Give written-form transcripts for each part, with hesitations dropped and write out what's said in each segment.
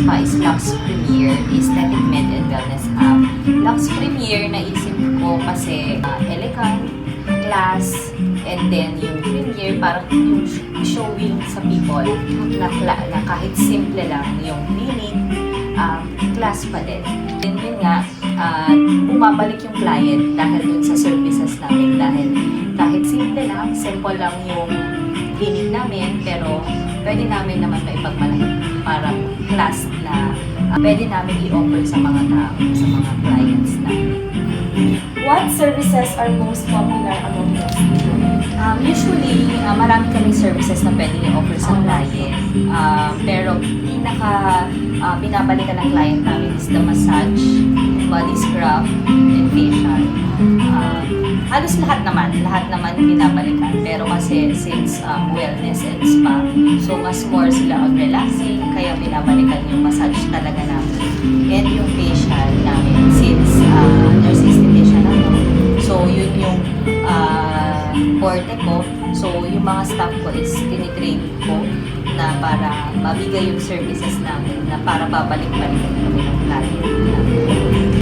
spa is Lux Premier Aesthetic Med and Wellness App. Lux Premier, naisip ko kasi elegant, class, and then yung Premier, parang yung showing sa people na kahit simple lang yung clinic, class pa din. Then yun nga, bumabalik yung client dahil dun sa services namin, dahil kahit simple lang yung clinic namin, pero pwede namin naman maipagmalaki parang class na pwede namin i-offer sa mga tao, sa mga clients namin. What services are most popular among them? Usually, marami kaming services na pwede i-offer sa client. Pero binabalikan ng client namin is the massage, body scrub, and facial. Halos lahat naman binabalikan. Pero kasi since wellness and spa, so mas more sila on relaxing, kaya binabalikan yung massage talaga namin. And yung facial namin, since nurse esthetician ako, so yun yung forte ko. So yung mga staff ko is tinitrain ko na para mabigay yung services namin na para babalik-balikan kami ng client namin.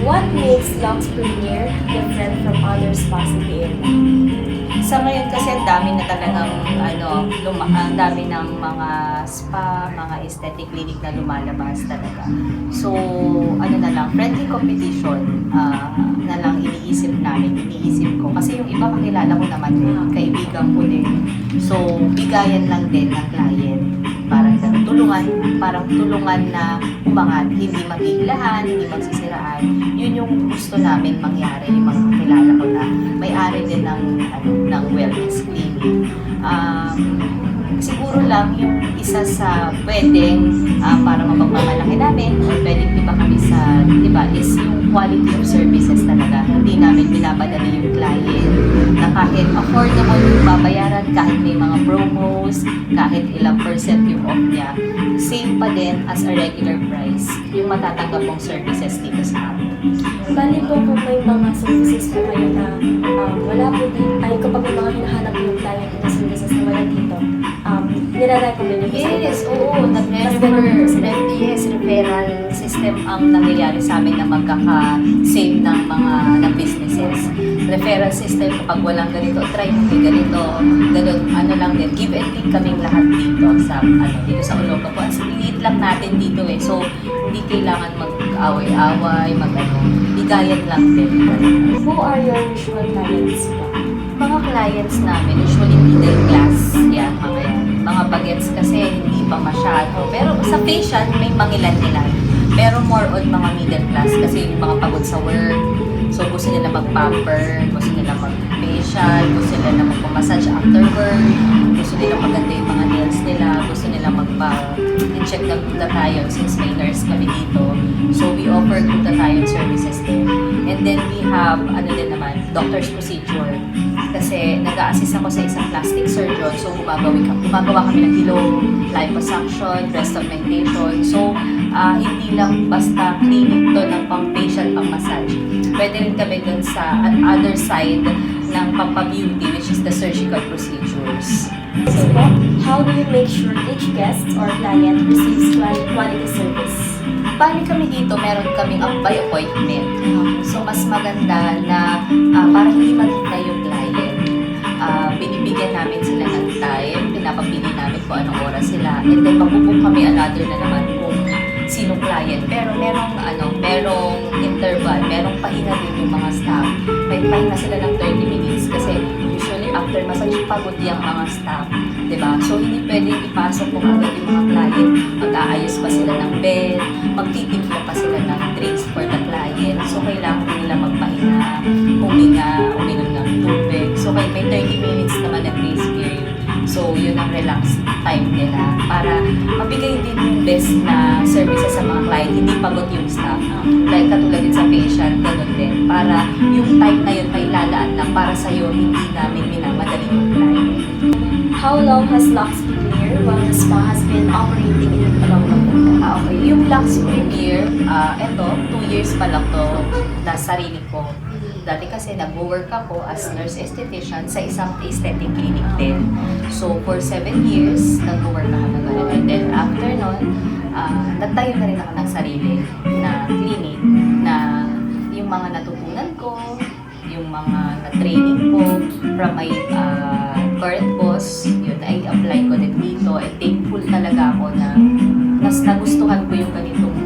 What makes Lux Premier different from other spas in the area? Sa ngayon kasi ang dami na talagang ang dami ng mga spa, mga aesthetic clinic na lumalabas talaga. So, friendly competition na lang iniisip ko. Kasi yung iba kakilala ko naman, kaibigan ko din. So, bigayan lang din ng client. Parang tulungan na umangat, hindi maghihilahan, hindi magsisiraan. Yun yung gusto namin mangyari, yung mga kakilala ko na may-ari din ng wellness clinic. Siguro lang yung isa sa pwedeng para mapagmamalaki namin or pwedeng iba kami sa, is yung quality of services talaga. Hindi namin binapadali yung client na kahit affordable yung babayaran, kahit may mga promos, kahit ilang percent yung off niya, same pa din as a regular price yung matatanggap mong services dito sa amin. Bali po kung may mga services po kayo na wala po dito, ay kapag may mga hinahanap yung client na services na wala dito, nire-recommend nyo po sa Yes, oo. Referral system ang nangyayari sa amin na magkaka-save ng mga businesses. Referral system, kapag walang ganito, try mo may ganito, ganun, lang din. Give and take kaming lahat dito sa Olongapo. As liit lang natin dito so hindi kailangan mag-away-away, bigayan lang din. Who are your usual clients po? Mga clients namin, usually middle class, mga bagets kasi hindi pa masyado. Pero sa facial, may mangilan-ilan. Pero more on mga middle class kasi yung mga pagod sa work. So gusto nila mag-pamper, gusto nila mag-facial, gusto nila magpamassage after work, gusto nila maganda yung mga nails nila, gusto nila magpa-check ng glutathione since may nurse kami dito. So we offer glutathione services din. And then we have, doctor's procedure. Kasi nag-a-assist ako sa isang plastic surgeon. So gumagawa kami ng ilong, liposuction, breast augmentation. So hindi lang basta clinic to ng pang-facial, pang-massage. Pwede rin kami dun sa other side ng pampa-beauty, which is the surgical procedures. So po, how do you make sure each guest or client receives quality service? Bali kami dito, meron kaming by appointment. So mas maganda na para hindi maghintay yung client, binibigyan namin sila ng time, pinapapili namin kung anong oras sila, and then magbubuk kami another na naman kung sinong client. Pero merong interval, merong pahinga din yung mga staff. May pahinga sila ng 30 minutes kasi usually after massage pagod yung mga staff, diba? So hindi pwedeng ipasok kung agad yung mga client, mag-aayos pa sila ng bed, magtitimpla pa sila ng drinks for the client. So kailangan nila magpahinga, uminom ng tubig. So may 30 minutes naman na grace period. So yun ang relax time nila para mabigay din yung best na services sa mga client, hindi pagod yung staff. Like katulad din sa patient, ganun din. Para yung time na yun may lalaan lang para sa'yo, hindi namin minamadali yung client. How long has Lux Premier Wellness Spa has been operating in Olongapo? Okay. Yung Lux Premier, 2 years pa lang to na sarili ko. Dati kasi nag-work ako as nurse esthetician sa isang aesthetic clinic din. So, for 7 years, nag-work ako na gano'n. And then, after nun, nagtayo na rin ako ng sarili na clinic na yung mga natutunan ko, yung mga na-training ko from my current boss, yun, ay apply ko din dito. Ay thankful talaga ako na mas nagustuhan ko yung ganitong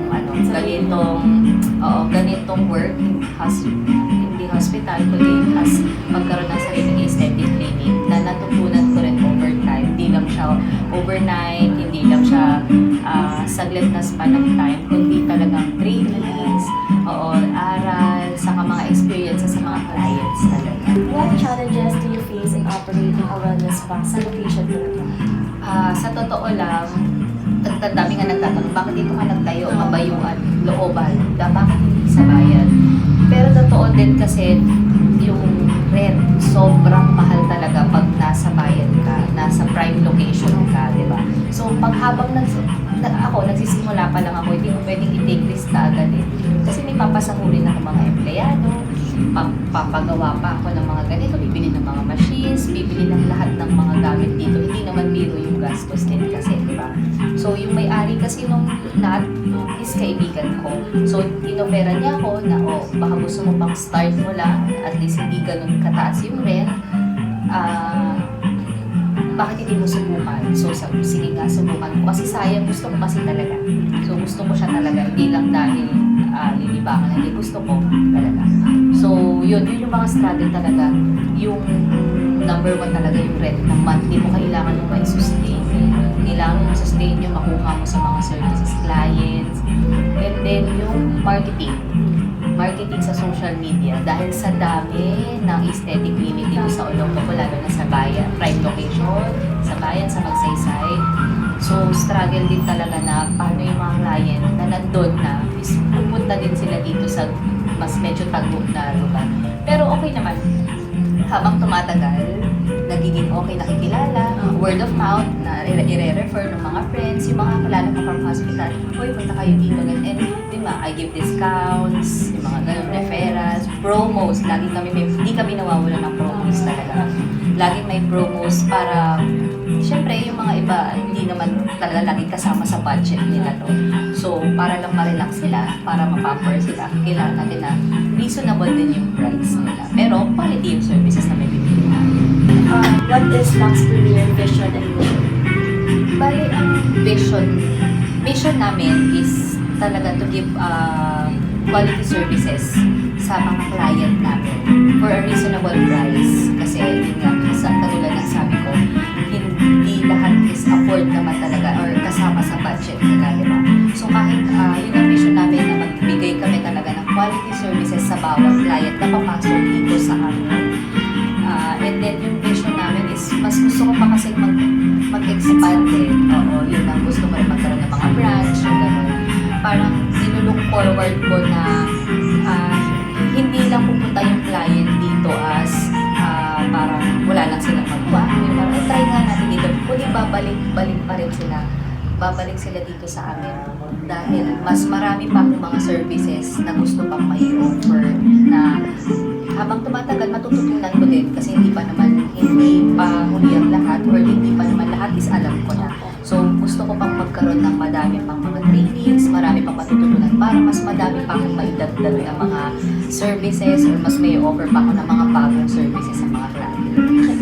work, hindi hospital, kundi as magkaroon ng sariling aesthetic clinic na natutunan ko rin over time. Hindi lang siya overnight, hindi lang siya saglit na span of time, kundi talagang trainings, aral, saka mga experiences sa mga clients talaga. What challenges do you face in operating a wellness spa sa location mo na to? Sa totoo lang, dami nga nagtatanong, bakit dito ka nagtayo, mabayuan, looban, bakit hindi sa bayan? Pero totoo din kasi yung rent, sobrang mahal talaga pag nasa bayan ka, nasa prime location ka, di ba? So, pag habang nagsisimula pa lang ako, hindi mo pwedeng i-take risk na agad eh. Kasi may papasahurin ako mga empleyado, papagawa pa ako ng mga ganito, bibili ng mga machines, bibili ng lahat ng mga gamit dito. Hindi naman biro yung gastos din kasi, di ba? So, yung may-ari kasi nung lahat is kaibigan ko. So, inopera niya ako na, baka gusto mo pang start mo lang, at least hindi ganun kataas yung rent, bakit hindi mo subukan? So, sige nga, subukan ko. Kasi sayang, gusto ko kasi talaga. So, gusto ko siya talaga. Hindi lang dahil lilibangan, hindi gusto ko talaga. So, yun yung mga struggle talaga. Yung number one talaga yung rent ng month. Hindi mo kailangan mo may sustain. Kailangan mo sustain yung makuha mo sa mga services, clients. And then, yung marketing sa social media dahil sa dami ng aesthetic clinic dito sa Olongapo, lalo na sa bayan, prime location, sa bayan, sa Magsaysay. So, struggle din talaga na paano yung mga client na nandun na is pupunta din sila dito sa mas medyo tago na lugar. Pero okay naman. Habang tumatagal, nagiging okay, nakikilala, word of mouth, na i-refer ng mga friends, yung mga kilala ko from hospital, uy, punta kayo dito, and di ba, I give discounts, yung mga ganun, referrals, promos, lagi kami, hindi kami nawawala ng promos talaga. Lagi may promos para, syempre, yung mga iba, hindi naman talaga lagi kasama sa budget nila to. So, para lang ma-relax sila, para ma-pamper sila, kailangan natin na reasonable din yung price nila. Pero, quality yung services na may bibili natin. What is Max Premier vision and mission? Bali, ang vision namin is talaga to give quality services sa mga client namin for a reasonable price. Kasi, yun nga, katulad ng sabi ko, hindi lahat is afford naman talaga or kasama sa budget nila, di ba? So, kahit yun ang vision namin na magbigay kami talaga ng quality services sa bawat client na papasok dito sa amin. And then, yung vision namin is, mas gusto ko pa kasi mag-expand eh. Oo, yun ang gusto ko rin magkaroon ng mga branch, yung gano'n. Parang nilulook forward ko na hindi lang pupunta yung client dito as parang wala lang silang magawa. Yung parang, try nga natin dito. Kundi babalik pa rin sila. Babalik sila dito sa amin. Dahil mas marami pa akong mga services na gusto pang may offer na habang tumatagal, matututunan ko din kasi hindi pa huli ang lahat or hindi pa naman lahat is alam ko na. So, gusto ko pang magkaroon ng madami pang mga trainings, marami pang matututunan para mas madami pa akong maidagdag na mga services or mas may offer pa ako ng mga bagong services sa mga client.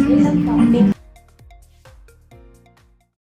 Yun lang po. Thank